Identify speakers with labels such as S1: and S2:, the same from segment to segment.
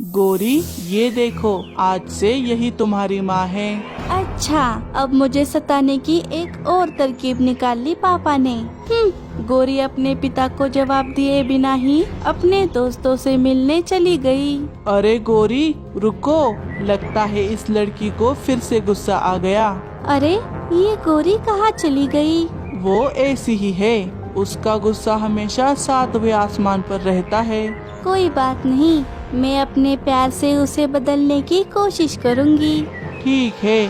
S1: गोरी, ये देखो, आज से यही तुम्हारी माँ है।
S2: अच्छा, अब मुझे सताने की एक और तरकीब निकाल ली पापा ने। गोरी अपने पिता को जवाब दिए बिना ही अपने दोस्तों से मिलने चली गई।
S1: अरे गोरी, रुको, लगता है इस लड़की को फिर से गुस्सा आ गया।
S2: अरे, ये गोरी कहाँ चली गई?
S1: वो ऐसी ही है, उसका गुस्सा हमेशा 7वें आसमान पर रहता है।
S2: कोई बात नहीं, मैं अपने प्यार से उसे बदलने की कोशिश करूँगी।
S1: ठीक है।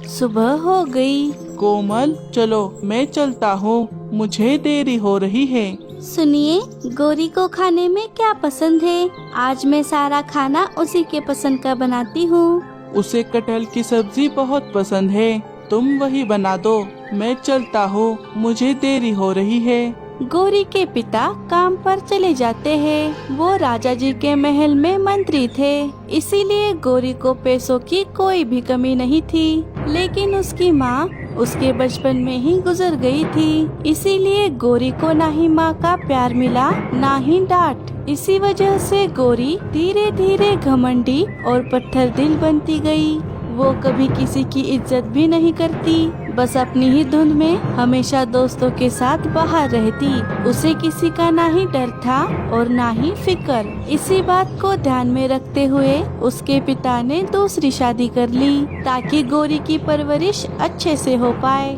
S2: सुबह हो गई।
S1: कोमल, चलो मैं चलता हूँ, मुझे देरी हो रही है।
S2: सुनिए, गोरी को खाने में क्या पसंद है? आज मैं सारा खाना उसी के पसंद का बनाती हूँ।
S1: उसे कटहल की सब्जी बहुत पसंद है, तुम वही बना दो। मैं चलता हूँ, मुझे देरी हो रही है।
S2: गोरी के पिता काम पर चले जाते हैं। वो राजा जी के महल में मंत्री थे, इसीलिए गोरी को पैसों की कोई भी कमी नहीं थी। लेकिन उसकी माँ उसके बचपन में ही गुजर गई थी, इसीलिए गोरी को ना ही माँ का प्यार मिला, ना ही डांट। इसी वजह से गोरी धीरे धीरे घमंडी और पत्थर दिल बनती गई। वो कभी किसी की इज्जत भी नहीं करती, बस अपनी ही धुन में हमेशा दोस्तों के साथ बाहर रहती। उसे किसी का ना ही डर था और ना ही फिक्र। इसी बात को ध्यान में रखते हुए उसके पिता ने दूसरी शादी कर ली, ताकि गोरी की परवरिश अच्छे से हो पाए।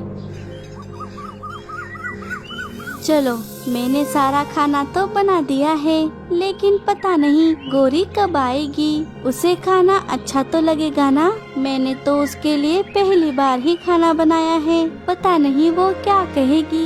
S2: चलो, मैंने सारा खाना तो बना दिया है, लेकिन पता नहीं गोरी कब आएगी। उसे खाना अच्छा तो लगेगा ना? मैंने तो उसके लिए पहली बार ही खाना बनाया है, पता नहीं वो क्या कहेगी।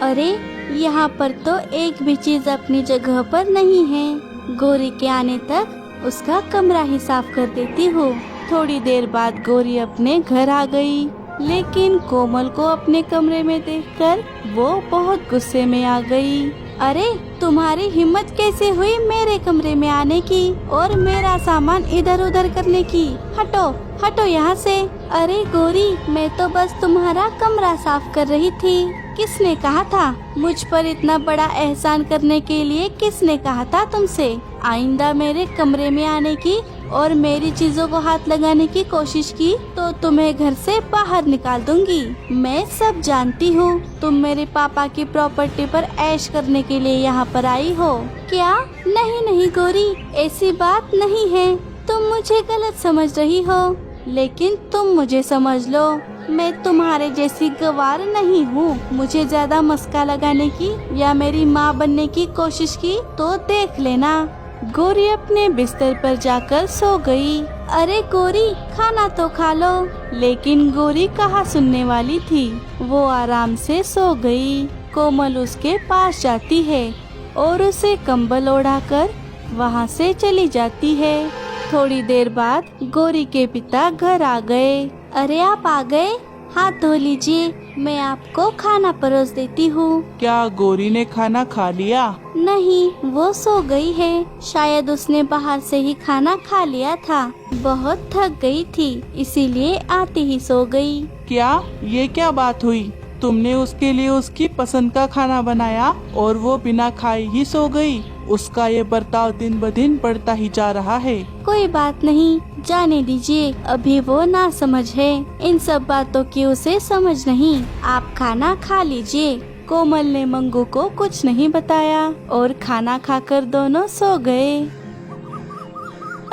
S2: अरे, यहाँ पर तो एक भी चीज अपनी जगह पर नहीं है। गोरी के आने तक उसका कमरा ही साफ कर देती हूँ। थोड़ी देर बाद गोरी अपने घर आ गई, लेकिन कोमल को अपने कमरे में देखकर वो बहुत गुस्से में आ गई। अरे, तुम्हारी हिम्मत कैसे हुई मेरे कमरे में आने की और मेरा सामान इधर उधर करने की? हटो हटो यहाँ से। अरे गोरी, मैं तो बस तुम्हारा कमरा साफ कर रही थी। किसने कहा था मुझ पर इतना बड़ा एहसान करने के लिए? किसने कहा था तुमसे आइंदा मेरे कमरे में आने की और मेरी चीजों को हाथ लगाने की कोशिश की तो तुम्हें घर से बाहर निकाल दूंगी। मैं सब जानती हूँ, तुम मेरे पापा की प्रॉपर्टी पर ऐश करने के लिए यहाँ पर आई हो क्या? नहीं नहीं गोरी, ऐसी बात नहीं है, तुम मुझे गलत समझ रही हो। लेकिन तुम मुझे समझ लो, मैं तुम्हारे जैसी गवार नहीं हूँ। मुझे ज्यादा मस्का लगाने की या मेरी माँ बनने की कोशिश की तो देख लेना। गोरी अपने बिस्तर पर जाकर सो गई। अरे गोरी, खाना तो खा लो। लेकिन गोरी कहाँ सुनने वाली थी, वो आराम से सो गई। कोमल उसके पास जाती है और उसे कंबल ओढ़ाकर वहाँ से चली जाती है। थोड़ी देर बाद गोरी के पिता घर आ गए। अरे, आप आ गए? हाथ धो लीजिए, मैं आपको खाना परोस देती हूँ।
S1: क्या गोरी ने खाना खा लिया?
S2: नहीं, वो सो गई है। शायद उसने बाहर से ही खाना खा लिया था। बहुत थक गई थी, इसीलिए आते ही सो गई।
S1: क्या? ये क्या बात हुई? तुमने उसके लिए उसकी पसंद का खाना बनाया और वो बिना खाए ही सो गई। उसका ये बर्ताव दिन ब दिन बढ़ता ही जा रहा है।
S2: कोई बात नहीं, जाने दीजिए, अभी वो ना समझ है। इन सब बातों की उसे समझ नहीं। आप खाना खा लीजिए। कोमल ने मंगू को कुछ नहीं बताया और खाना खाकर दोनों सो गए।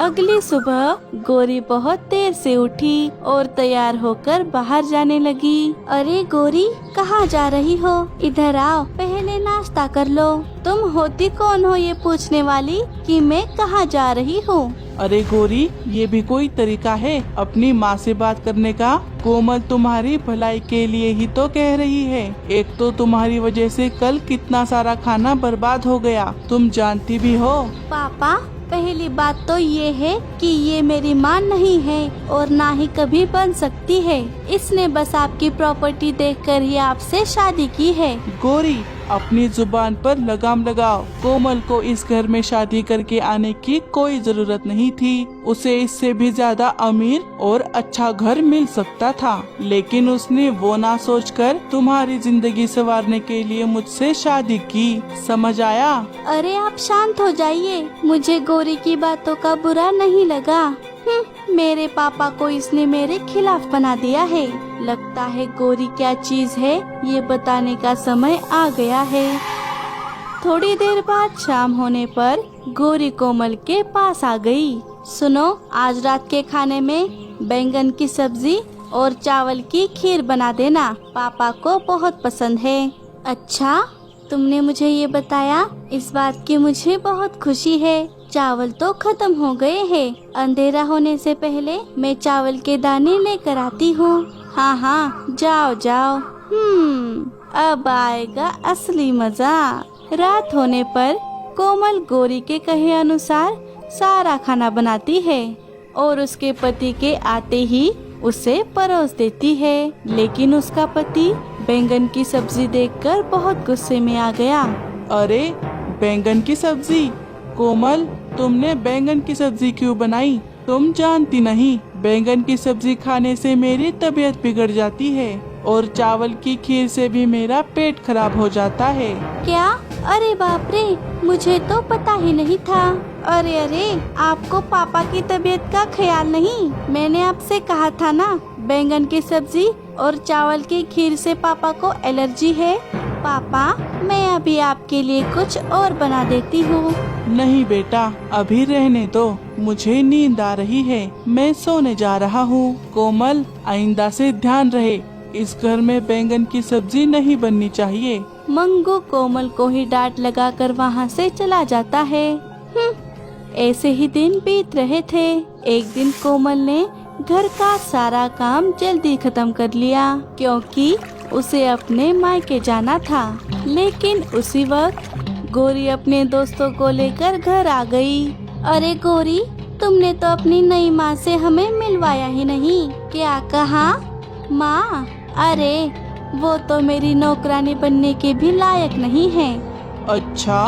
S2: अगली सुबह गोरी बहुत देर से उठी और तैयार होकर बाहर जाने लगी। अरे गोरी, कहाँ जा रही हो? इधर आओ, पहले नाश्ता कर लो। तुम होती कौन हो ये पूछने वाली कि मैं कहाँ जा रही हूँ?
S1: अरे गोरी, ये भी कोई तरीका है अपनी माँ से बात करने का? कोमल तुम्हारी भलाई के लिए ही तो कह रही है। एक तो तुम्हारी वजह से कल कितना सारा खाना बर्बाद हो गया, तुम जानती भी हो।
S2: पापा, पहली बात तो ये है कि ये मेरी माँ नहीं है और ना ही कभी बन सकती है। इसने बस आपकी प्रॉपर्टी देखकर ही आपसे शादी की है।
S1: गोरी, अपनी जुबान पर लगाम लगाओ। कोमल को इस घर में शादी करके आने की कोई जरूरत नहीं थी। उसे इससे भी ज्यादा अमीर और अच्छा घर मिल सकता था, लेकिन उसने वो ना सोचकर तुम्हारी जिंदगी संवारने के लिए मुझसे शादी की। समझ आया?
S2: अरे आप शांत हो जाइए, मुझे गौरी की बातों का बुरा नहीं लगा। मेरे पापा को इसने मेरे खिलाफ बना दिया है। लगता है गौरी क्या चीज है ये बताने का समय आ गया है। थोड़ी देर बाद शाम होने पर गौरी कोमल के पास आ गई। सुनो, आज रात के खाने में बैंगन की सब्जी और चावल की खीर बना देना, पापा को बहुत पसंद है। अच्छा, तुमने मुझे ये बताया, इस बात की मुझे बहुत खुशी है। चावल तो खत्म हो गए हैं, अंधेरा होने से पहले मैं चावल के दाने लेकर आती हूँ। हाँ हाँ, जाओ जाओ। अब आएगा असली मजा। रात होने पर कोमल गौरी के कहे अनुसार सारा खाना बनाती है और उसके पति के आते ही उसे परोस देती है। लेकिन उसका पति बैंगन की सब्जी देखकर बहुत गुस्से में आ गया।
S1: अरे, बैंगन की सब्जी? कोमल, तुमने बैंगन की सब्जी क्यों बनाई? तुम जानती नहीं, बैंगन की सब्जी खाने से मेरी तबीयत बिगड़ जाती है और चावल की खीर से भी मेरा पेट खराब हो जाता है।
S2: क्या? अरे बाप रे, मुझे तो पता ही नहीं था। अरे अरे, आपको पापा की तबीयत का ख्याल नहीं? मैंने आपसे कहा था ना, बैंगन की सब्जी और चावल की खीर से पापा को एलर्जी है। पापा, मैं अभी आपके लिए कुछ और बना देती हूँ।
S1: नहीं बेटा, अभी रहने दो, मुझे नींद आ रही है, मैं सोने जा रहा हूँ। कोमल, आइंदा से ध्यान रहे, इस घर में बैंगन की सब्जी नहीं बननी चाहिए।
S2: मंगू कोमल को ही डांट लगाकर वहाँ से चला जाता है। ऐसे ही दिन बीत रहे थे। एक दिन कोमल ने घर का सारा काम जल्दी खत्म कर लिया क्योंकि उसे अपने मायके जाना था। लेकिन उसी वक्त गौरी अपने दोस्तों को लेकर घर आ गई। अरे गौरी, तुमने तो अपनी नई माँ से हमें मिलवाया ही नहीं। क्या कहा? माँ? अरे वो तो मेरी नौकरानी बनने के भी लायक नहीं है।
S1: अच्छा,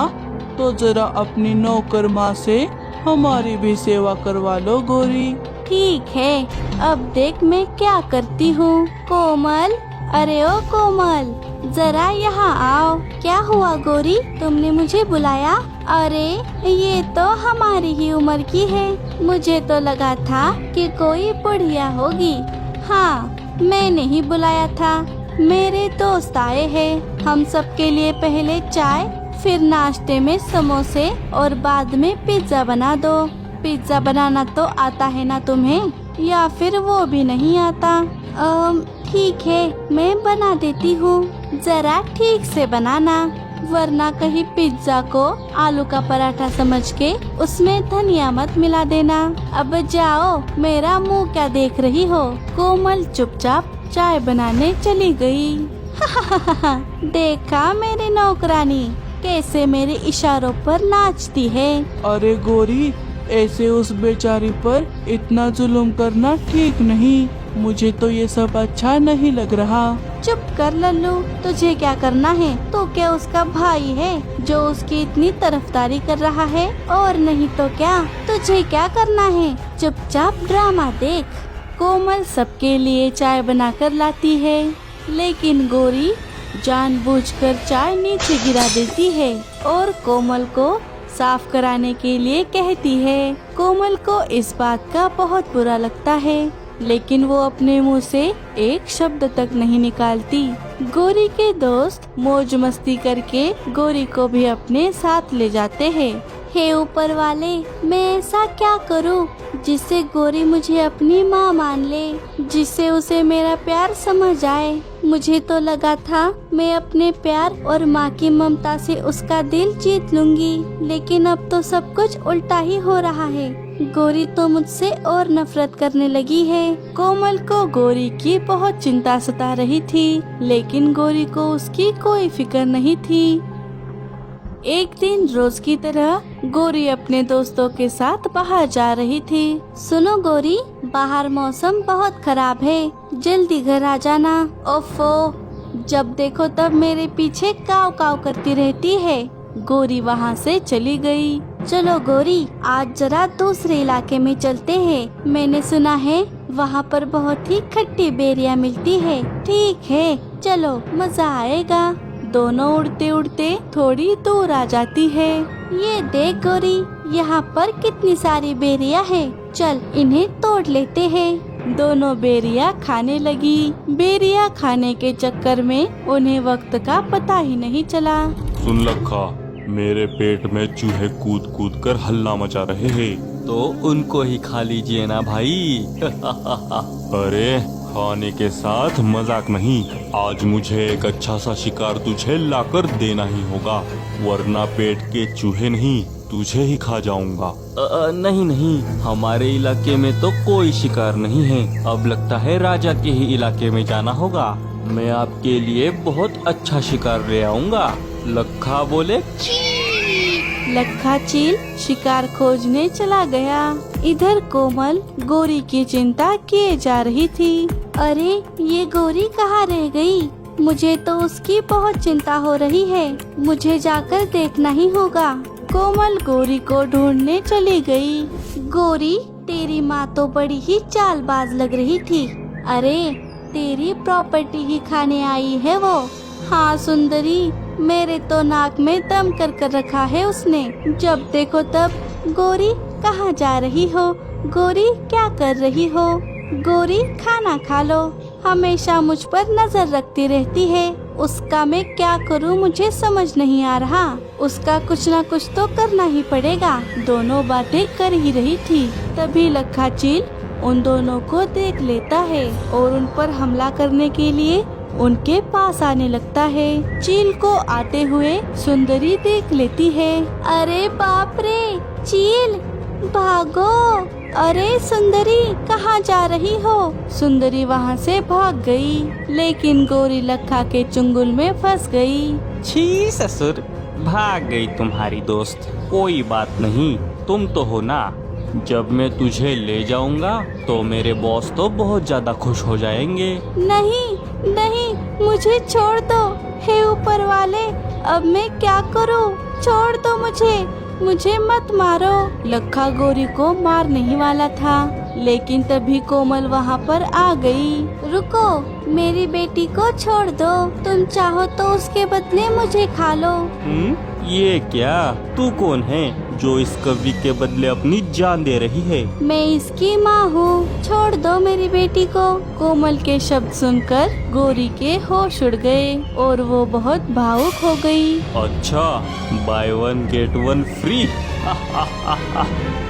S1: तो जरा अपनी नौकर माँ से हमारी भी सेवा करवा लो गौरी।
S2: ठीक है, अब देख मैं क्या करती हूँ। कोमल, अरे ओ कोमल, जरा यहाँ आओ। क्या हुआ गौरी, तुमने मुझे बुलाया? अरे ये तो हमारी ही उम्र की है, मुझे तो लगा था कि कोई बुढ़िया होगी। हाँ, मैंने ही बुलाया था, मेरे दोस्त आए हैं। हम सबके लिए पहले चाय, फिर नाश्ते में समोसे और बाद में पिज्जा बना दो। पिज्जा बनाना तो आता है ना तुम्हें, या फिर वो भी नहीं आता? ठीक है, मैं बना देती हूँ, जरा ठीक से बनाना, वरना कहीं पिज्जा को आलू का पराठा समझ के उसमें धनिया मत मिला देना। अब जाओ, मेरा मुंह क्या देख रही हो? कोमल चुपचाप चाय बनाने चली गई। देखा मेरी नौकरानी कैसे मेरे इशारों पर नाचती है।
S1: अरे गौरी, ऐसे उस बेचारी पर इतना जुल्म करना ठीक नहीं, मुझे तो ये सब अच्छा नहीं लग रहा।
S2: चुप कर लल्लू, तुझे क्या करना है? तो क्या उसका भाई है जो उसकी इतनी तरफदारी कर रहा है? और नहीं तो क्या, तुझे क्या करना है? चुपचाप ड्रामा देख। कोमल सबके लिए चाय बनाकर लाती है, लेकिन गौरी जानबूझकर चाय नीचे गिरा देती है और कोमल को साफ कराने के लिए कहती है। कोमल को इस बात का बहुत बुरा लगता है, लेकिन वो अपने मुंह से एक शब्द तक नहीं निकालती। गौरी के दोस्त मौज मस्ती करके गौरी को भी अपने साथ ले जाते हैं। हे ऊपर वाले, मैं ऐसा क्या करूं जिससे गौरी मुझे अपनी माँ मान ले, जिससे उसे मेरा प्यार समझ आए। मुझे तो लगा था मैं अपने प्यार और माँ की ममता से उसका दिल जीत लूंगी, लेकिन अब तो सब कुछ उल्टा ही हो रहा है। गौरी तो मुझसे और नफरत करने लगी है। कोमल को गौरी की बहुत चिंता सता रही थी, लेकिन गौरी को उसकी कोई फिक्र नहीं थी। एक दिन रोज की तरह गौरी अपने दोस्तों के साथ बाहर जा रही थी। सुनो गौरी, बाहर मौसम बहुत खराब है, जल्दी घर आ जाना। ओफो, जब देखो तब मेरे पीछे काव काव करती रहती है। गोरी वहाँ से चली गई। चलो गोरी, आज जरा दूसरे इलाके में चलते हैं। मैंने सुना है वहाँ पर बहुत ही खट्टी बेरियां मिलती है। ठीक है, चलो, मजा आएगा। दोनों उड़ते उड़ते थोड़ी दूर आ जाती है। ये देख गोरी, यहाँ पर कितनी सारी बेरियां हैं। चल इन्हें तोड़ लेते हैं। दोनों बेरियां खाने लगी। बेरियां खाने के चक्कर में उन्हें वक्त का पता ही नहीं चला।
S3: सुन लखा, मेरे पेट में चूहे कूद कूद कर हल्ला मचा रहे हैं।
S4: तो उनको ही खा लीजिए ना भाई।
S3: अरे खाने के साथ मजाक नहीं, आज मुझे एक अच्छा सा शिकार तुझे लाकर देना ही होगा, वरना पेट के चूहे नहीं तुझे ही खा जाऊंगा।
S4: नहीं नहीं, हमारे इलाके में तो कोई शिकार नहीं है। अब लगता है राजा के ही इलाके में जाना होगा। मैं आपके लिए बहुत अच्छा शिकार ले आऊंगा। लखा बोले।
S2: लखा चील शिकार खोजने चला गया। इधर कोमल गोरी की चिंता किए जा रही थी। अरे ये गोरी कहाँ रह गई? मुझे तो उसकी बहुत चिंता हो रही है। मुझे जाकर देखना ही होगा। कोमल गोरी को ढूंढने चली गई। गोरी, तेरी माँ तो बड़ी ही चालबाज लग रही थी। अरे तेरी प्रॉपर्टी ही खाने आई है वो। हाँ सुंदरी, मेरे तो नाक में दम कर कर रखा है उसने। जब देखो तब गोरी कहाँ जा रही हो? गोरी क्या कर रही हो? गोरी खाना खा लो। हमेशा मुझ पर नजर रखती रहती है। उसका मैं क्या करूं मुझे समझ नहीं आ रहा। उसका कुछ ना कुछ तो करना ही पड़ेगा। दोनों बातें कर ही रही थी, तभी लखा चील उन दोनों को देख लेता है और उन पर हमला करने के लिए उनके पास आने लगता है। चील को आते हुए सुंदरी देख लेती है। अरे बाप रे, चील भागो। अरे सुंदरी, कहाँ जा रही हो? सुंदरी वहाँ से भाग गई, लेकिन गोरी लखा के चुंगल में फंस गई।
S4: छी ससुर, भाग गई तुम्हारी दोस्त। कोई बात नहीं, तुम तो हो ना। जब मैं तुझे ले जाऊंगा तो मेरे बॉस तो बहुत ज्यादा खुश हो जाएंगे।
S2: नहीं नहीं, मुझे छोड़ दो। हे ऊपर वाले, अब मैं क्या करूं? छोड़ दो मुझे मत मारो। लखा गोरी को मारने ही वाला था, लेकिन तभी कोमल वहाँ पर आ गई। रुको, मेरी बेटी को छोड़ दो। तुम चाहो तो उसके बदले मुझे खा लो।
S4: ये क्या? तू कौन है जो इस कवि के बदले अपनी जान दे रही है?
S2: मैं इसकी माँ हूँ। छोड़ दो मेरी बेटी को। कोमल के शब्द सुनकर गोरी के होश उड़ गए और वो बहुत भावुक हो गई।
S4: अच्छा, by one get one free.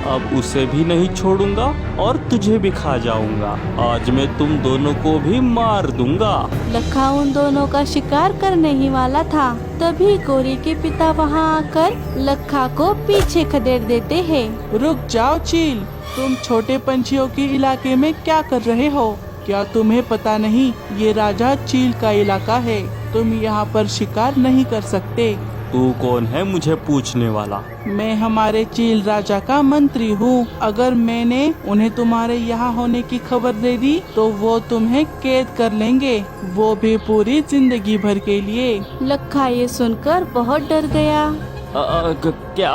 S4: अब उसे भी नहीं छोड़ूंगा और तुझे भी खा जाऊंगा। आज मैं तुम दोनों को भी मार दूंगा।
S2: लखा उन दोनों का शिकार करने ही वाला था, तभी गोरी के पिता वहाँ आकर लखा को पीछे खदेड़ देते हैं।
S1: रुक जाओ चील, तुम छोटे पंछियों के इलाके में क्या कर रहे हो? क्या तुम्हें पता नहीं ये राजा चील का इलाका है? तुम यहाँ पर शिकार नहीं कर सकते।
S4: तू कौन है मुझे पूछने वाला?
S1: मैं हमारे चील राजा का मंत्री हूँ। अगर मैंने उन्हें तुम्हारे यहाँ होने की खबर दे दी तो वो तुम्हें कैद कर लेंगे, वो भी पूरी जिंदगी भर के लिए।
S2: लखा ये सुनकर बहुत डर गया।
S4: क्या?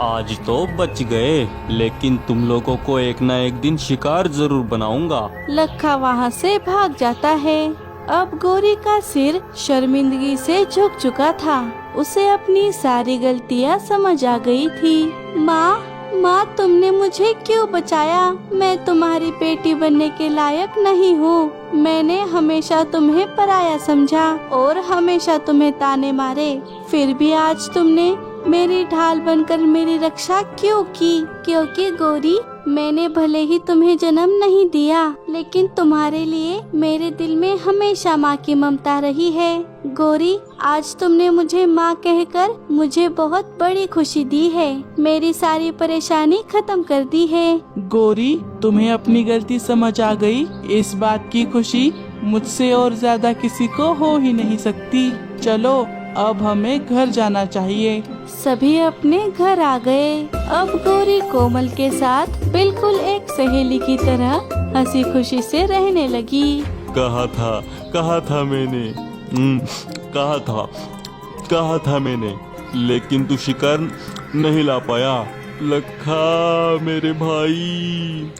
S4: आज तो बच गए, लेकिन तुम लोगों को एक ना एक दिन शिकार जरूर बनाऊंगा।
S2: लखा वहाँ से भाग जाता है। अब गोरी का सिर शर्मिंदगी से झुक चुका था। उसे अपनी सारी गलतियाँ समझ आ गई थी। माँ, तुमने मुझे क्यों बचाया? मैं तुम्हारी बेटी बनने के लायक नहीं हूँ। मैंने हमेशा तुम्हें पराया समझा और हमेशा तुम्हें ताने मारे। फिर भी आज तुमने मेरी ढाल बनकर मेरी रक्षा क्यों की? क्योंकि गोरी, मैंने भले ही तुम्हें जन्म नहीं दिया, लेकिन तुम्हारे लिए मेरे दिल में हमेशा माँ की ममता रही है। गोरी, आज तुमने मुझे माँ कहकर मुझे बहुत बड़ी खुशी दी है। मेरी सारी परेशानी खत्म कर दी है।
S1: गोरी, तुम्हें अपनी गलती समझ आ गई। इस बात की खुशी मुझसे और ज्यादा किसी को हो ही नहीं सकती। चलो, अब हमें घर जाना चाहिए।
S2: सभी अपने घर आ गए। अब गोरी कोमल के साथ बिल्कुल एक सहेली की तरह हंसी खुशी से रहने लगी।
S3: कहा था मैंने, कहा था मैंने, लेकिन तू शिकार नहीं ला पाया। लखा मेरे भाई।